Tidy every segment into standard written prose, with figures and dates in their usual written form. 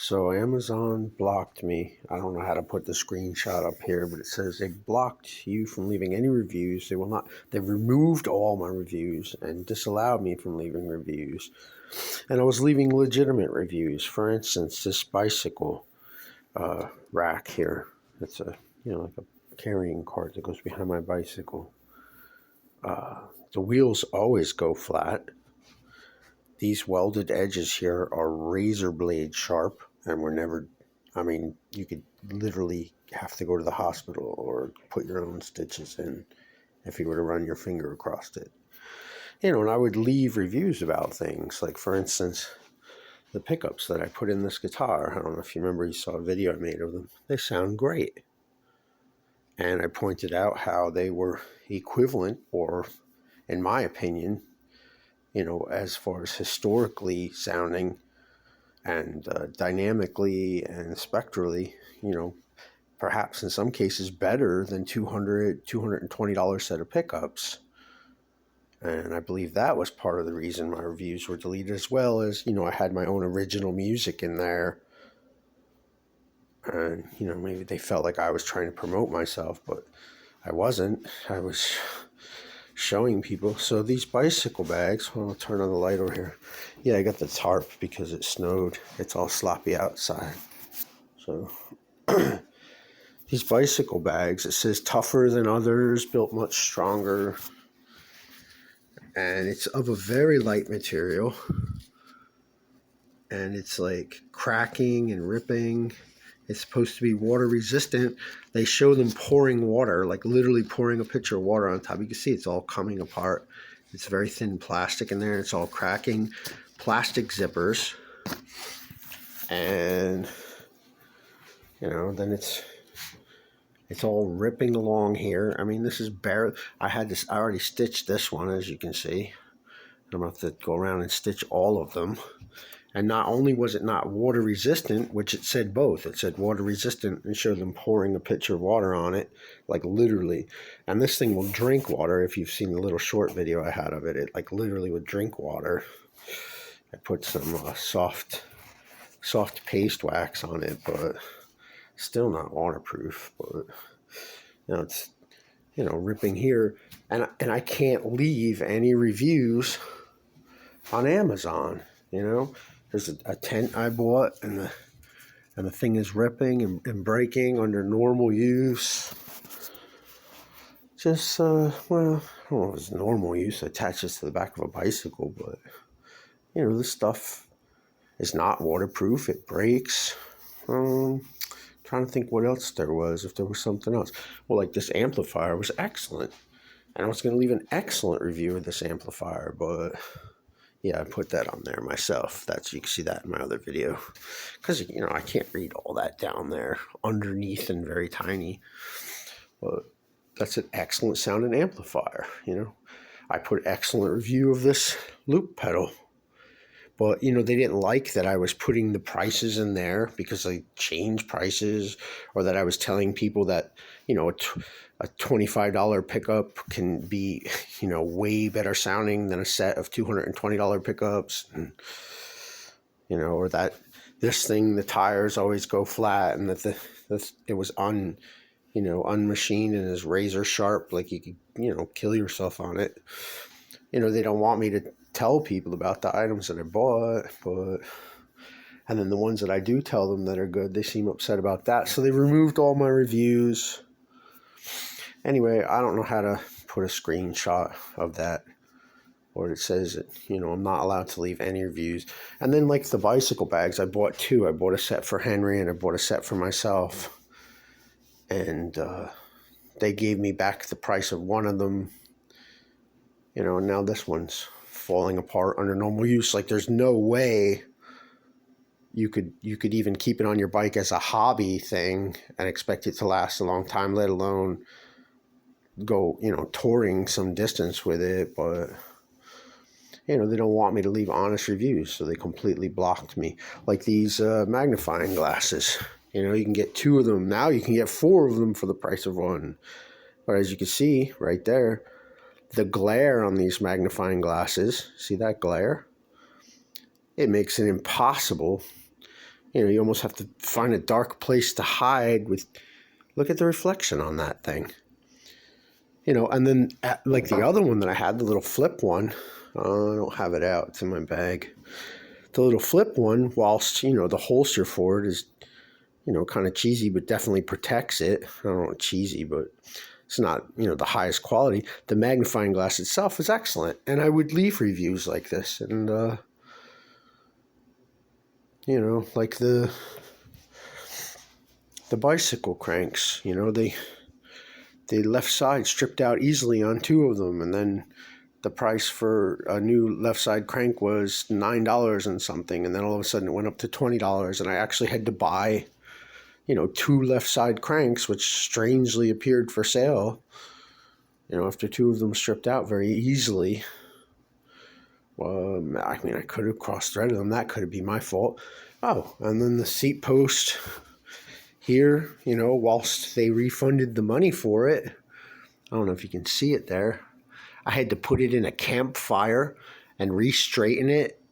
So Amazon blocked me. I don't know how to put the screenshot up here, but it says they blocked you from leaving any reviews. They will not. They've removed all my reviews and disallowed me from leaving reviews. And I was leaving legitimate reviews. For instance, this bicycle rack here. It's a like a carrying cart that goes behind my bicycle. The wheels always go flat. These welded edges here are razor blade sharp, and were never, you could literally have to go to the hospital or put your own stitches in if you were to run your finger across it. And I would leave reviews about things, like, for instance, the pickups that I put in this guitar. I don't know if you remember, you saw a video I made of them. They sound great. And I pointed out how they were equivalent, or, in my opinion, as far as historically sounding and dynamically and spectrally, perhaps in some cases better than $220 set of pickups. And I believe that was part of the reason my reviews were deleted, as well as, I had my own original music in there. And, maybe they felt like I was trying to promote myself, but I wasn't. I was showing people. So these bicycle bags, I'll turn on the light over here. Yeah, I got the tarp because it snowed. It's all sloppy outside. So these bicycle bags, it says tougher than others, built much stronger. And it's of a very light material. And it's like cracking and ripping. It's supposed to be water resistant. They show them pouring water, like literally pouring a pitcher of water on top. You can see it's all coming apart. It's very thin plastic in there. It's all cracking. Plastic zippers. And, then it's all ripping along here. This is bare. I already stitched this one, as you can see. I'm going to have to go around and stitch all of them. And not only was it not water resistant, which it said both. It said water resistant and showed them pouring a pitcher of water on it, like literally. And this thing will drink water. If you've seen the little short video I had of it, it like literally would drink water. I put some soft paste wax on it, but still not waterproof. But it's ripping here, and I can't leave any reviews on Amazon. There's a tent I bought, and the thing is ripping and breaking under normal use. Just, I don't know if it's normal use. It attaches to the back of a bicycle, but, this stuff is not waterproof. It breaks. Trying to think what else there was, if there was something else. Well, like this amplifier was excellent. And I was going to leave an excellent review of this amplifier, but... yeah, I put that on there myself. You can see that in my other video. Because, I can't read all that down there underneath and very tiny. But that's an excellent sounding amplifier, I put excellent review of this loop pedal. But, they didn't like that I was putting the prices in there because I changed prices, or that I was telling people that, a $25 pickup can be, way better sounding than a set of $220 pickups. And, or that this thing, the tires always go flat, and that it was unmachined and is razor sharp, like you could, kill yourself on it. They don't want me to tell people about the items that I bought, and then the ones that I do tell them that are good, they seem upset about that. So they removed all my reviews. Anyway, I don't know how to put a screenshot of that, or it says that, I'm not allowed to leave any reviews. And then, like the bicycle bags, I bought two. I bought a set for Henry and I bought a set for myself. And they gave me back the price of one of them. And now this one's falling apart under normal use. Like, there's no way you could even keep it on your bike as a hobby thing and expect it to last a long time, let alone go, touring some distance with it. But, they don't want me to leave honest reviews, so they completely blocked me. Like these magnifying glasses, you can get two of them. Now you can get four of them for the price of one. But as you can see right there, the glare on these magnifying glasses, see that glare? It makes it impossible, You almost have to find a dark place to hide with. Look at the reflection on that thing. And then like the other one that I had, the little flip one, I don't have it out. It's in my bag. The little flip one, whilst, the holster for it is, kind of cheesy, but definitely protects it. I don't know, cheesy, but it's not, the highest quality. The magnifying glass itself is excellent. And I would leave reviews like this. And, like the bicycle cranks, the left side stripped out easily on 2 of them. And then the price for a new left side crank was $9 and something. And then all of a sudden it went up to $20. And I actually had to buy, 2 left side cranks, which strangely appeared for sale, after 2 of them stripped out very easily. I could have cross-threaded them. That could be my fault. Oh, and then the seat post here, whilst they refunded the money for it, I don't know if you can see it there, I had to put it in a campfire and re-straighten it,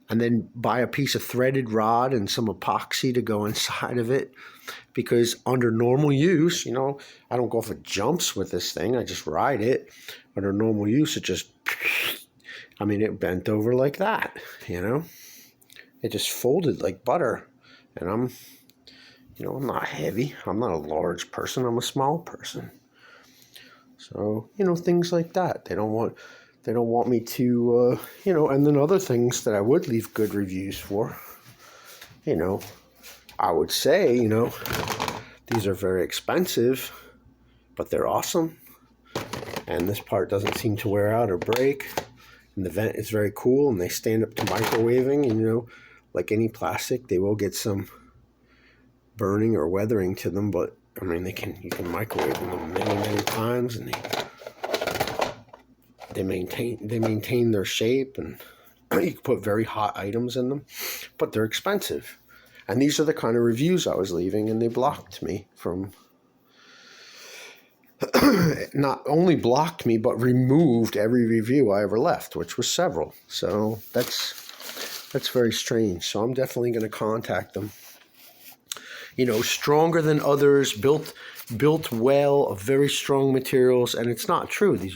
and then buy a piece of threaded rod and some epoxy to go inside of it, because under normal use, I don't go for jumps with this thing. I just ride it. Under normal use, it just, it bent over like that, It just folded like butter. And I'm not heavy. I'm not a large person. I'm a small person. So, things like that. They don't want me to, and then other things that I would leave good reviews for, I would say, these are very expensive, but they're awesome. And this part doesn't seem to wear out or break. And the vent is very cool, and they stand up to microwaving. And, like any plastic, they will get some burning or weathering to them, but you can microwave them many, many times, and they maintain their shape, and you can put very hot items in them, but they're expensive. And these are the kind of reviews I was leaving, and they blocked me from, not only blocked me, but removed every review I ever left, which was several. So that's very strange. So I'm definitely going to contact them. Stronger than others, built well, of very strong materials, and it's not true. This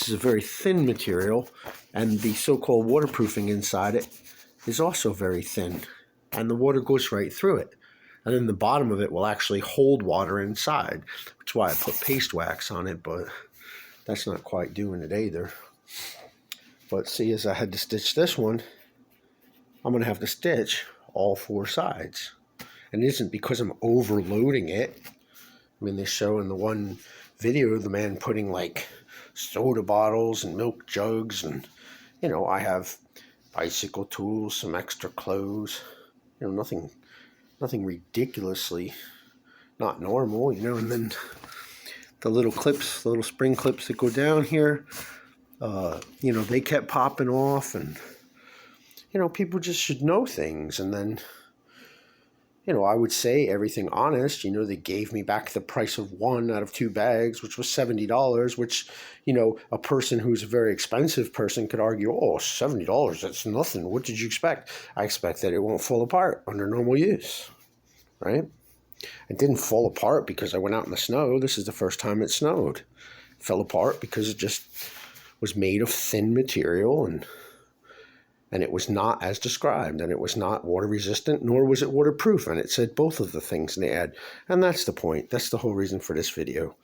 is a very thin material, and the so-called waterproofing inside it is also very thin, and the water goes right through it. And then the bottom of it will actually hold water inside, which is why I put paste wax on it, but that's not quite doing it either. But see, as I had to stitch this one, I'm going to have to stitch all 4 sides. And it isn't because I'm overloading it. They show in the one video the man putting like soda bottles and milk jugs, and I have bicycle tools, some extra clothes, nothing ridiculously not normal, and then the little spring clips that go down here, they kept popping off, and people just should know things. And then I would say everything honest. They gave me back the price of 1 out of 2 bags, which was $70, which, a person who's a very expensive person could argue, oh, $70, that's nothing. What did you expect? I expect that it won't fall apart under normal use, right? It didn't fall apart because I went out in the snow. This is the first time it snowed. It fell apart because it just was made of thin material, and it was not as described, and it was not water resistant, nor was it waterproof, and it said both of the things in the ad. And that's the point. That's the whole reason for this video.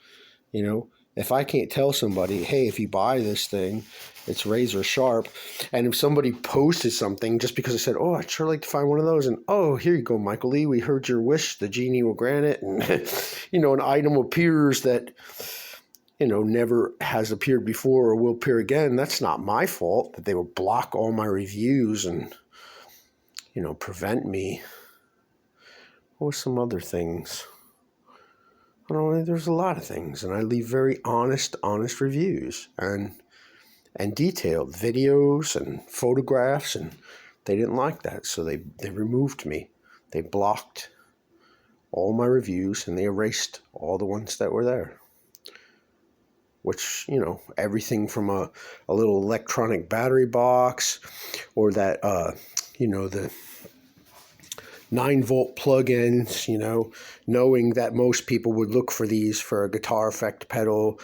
If I can't tell somebody, hey, if you buy this thing, it's razor sharp, and if somebody posted something just because I said, oh, I'd sure like to find one of those, and oh, here you go, Michael Lee, we heard your wish, the genie will grant it, and an item appears that never has appeared before or will appear again, that's not my fault that they will block all my reviews and, prevent me. What were some other things? I don't know, there's a lot of things, and I leave very honest reviews and detailed videos and photographs, and they didn't like that, so they removed me. They blocked all my reviews, and they erased all the ones that were there. Which, everything from a little electronic battery box, or that, 9-volt plug-ins, knowing that most people would look for these for a guitar effect pedal.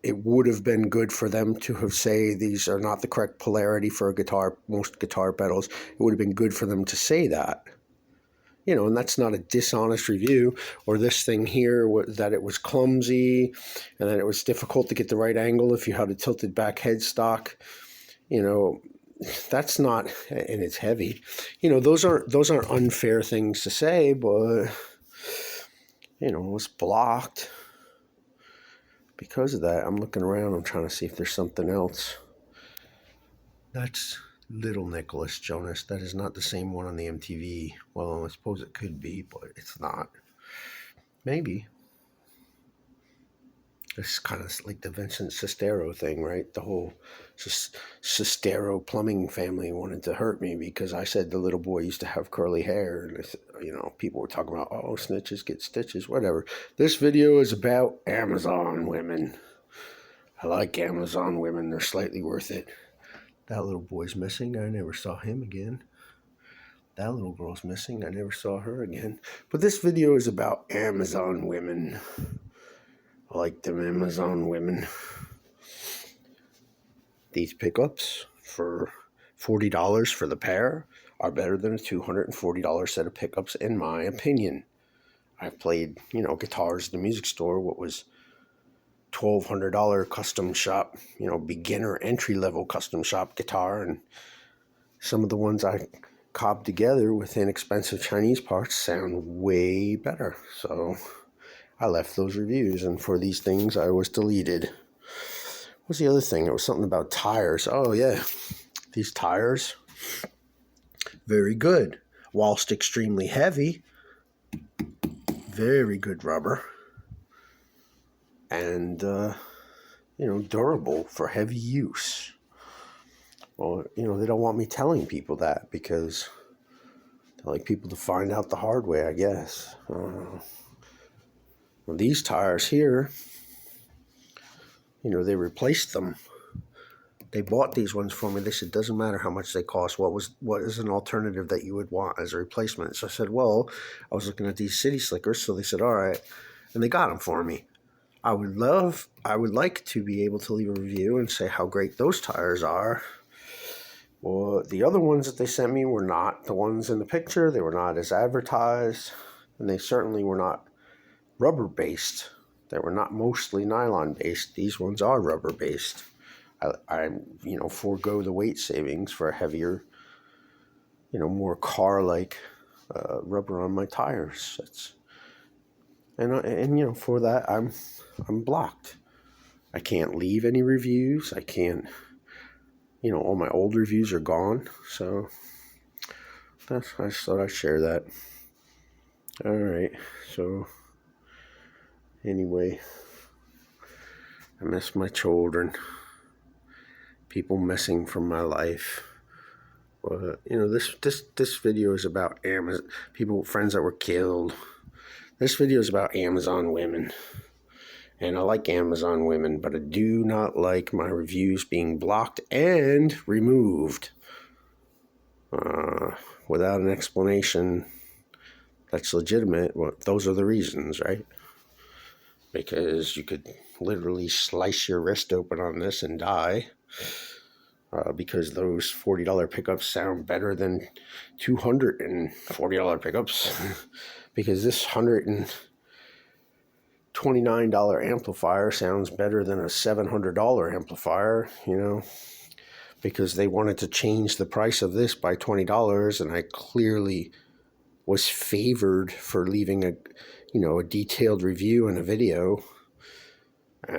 It would have been good for them to have say these are not the correct polarity for a guitar, most guitar pedals. It would have been good for them to say that. And that's not a dishonest review. Or this thing here, that it was clumsy and that it was difficult to get the right angle if you had a tilted back headstock. That's not, and it's heavy. Those aren't unfair things to say, but it was blocked because of that. I'm looking around. I'm trying to see if there's something else. That's Little Nicholas Jonas. That is not the same one on the MTV. Well, I suppose it could be, but it's not. Maybe. It's kind of like the Vincent Sestero thing, right? The whole Sestero plumbing family wanted to hurt me because I said the little boy used to have curly hair. And, people were talking about, oh, snitches get stitches, whatever. This video is about Amazon women. I like Amazon women. They're slightly worth it. That little boy's missing. I never saw him again. That little girl's missing. I never saw her again. But this video is about Amazon women. I like them Amazon women. These pickups for $40 for the pair are better than a $240 set of pickups, in my opinion. I've played, guitars at the music store, what was $1,200 custom shop, beginner entry-level custom shop guitar, and some of the ones I cobbed together with inexpensive Chinese parts sound way better. So I left those reviews, and for these things I was deleted. What's the other thing? It was something about tires. Oh yeah, these tires, very good. Whilst extremely heavy, very good rubber. And, durable for heavy use. Well, they don't want me telling people that because they like people to find out the hard way, I guess. Well, these tires here, they replaced them. They bought these ones for me. They said, doesn't matter how much they cost. What is an alternative that you would want as a replacement? So I said, well, I was looking at these City Slickers. So they said, all right. And they got them for me. I would like to be able to leave a review and say how great those tires are. Well, the other ones that they sent me were not the ones in the picture. They were not as advertised. And they certainly were not rubber-based. They were not mostly nylon-based. These ones are rubber-based. I forego the weight savings for a heavier, more car-like rubber on my tires. And for that, I'm blocked. I can't leave any reviews. I can't, all my old reviews are gone. So I just thought I'd share that. All right. So anyway, I miss my children. People missing from my life. This video is about Amazon people, friends that were killed. This video is about Amazon women. And I like Amazon women, but I do not like my reviews being blocked and removed without an explanation that's legitimate. Well, those are the reasons, right? Because you could literally slice your wrist open on this and die. Because those $40 pickups sound better than $240 pickups. Because this $129 amplifier sounds better than a $700 amplifier, because they wanted to change the price of this by $20, and I clearly was favored for leaving a detailed review and a video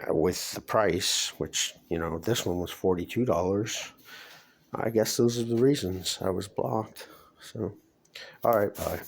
with the price, which, this one was $42. I guess those are the reasons I was blocked. So, all right, bye.